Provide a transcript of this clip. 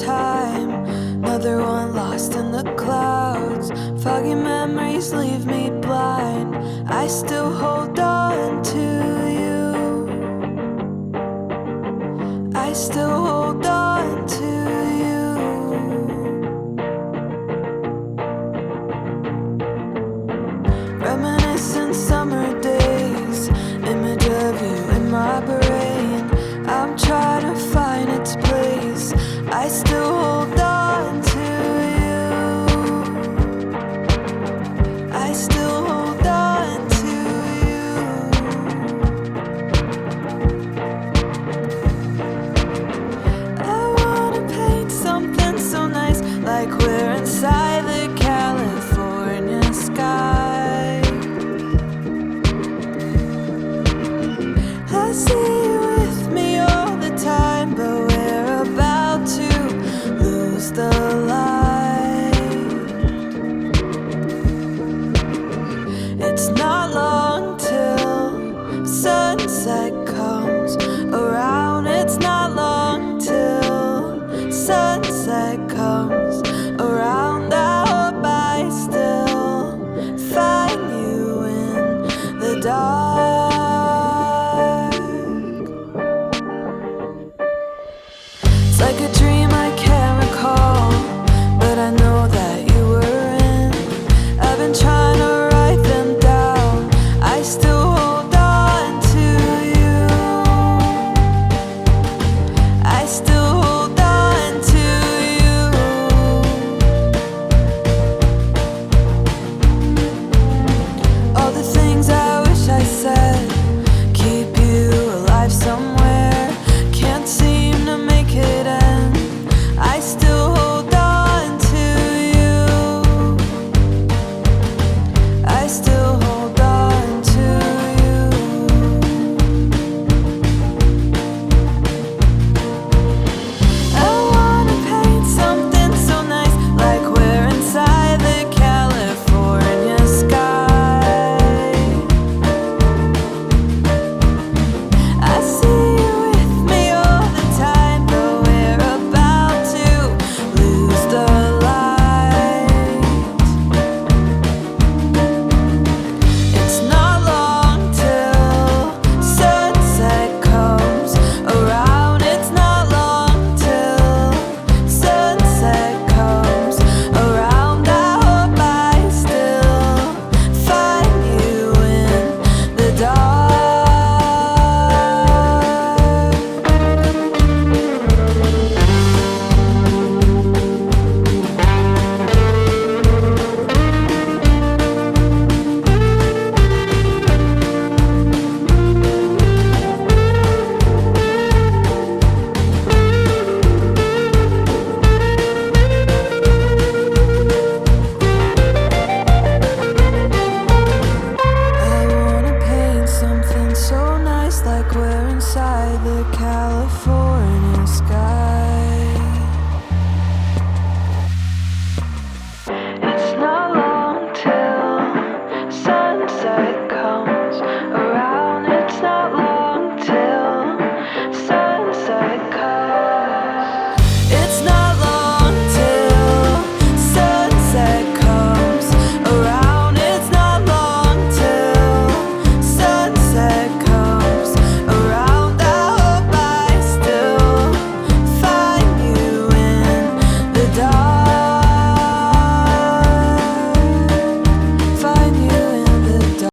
time, another one lost in the clouds. Foggy memories leave me blind. I still hold on to you. I still hold on to you. Reminiscent summer days, image of you in my brain. I'm trying to find its place. I still hold on to you. I still hold on to you. I wanna paint something so nice, like we're inside the California sky. I see you with me all the time, but we're about to lose the light. It's not long till sunset comes around. It's not long till sunset comes around. I hope I still find you in the dark. It's like a dream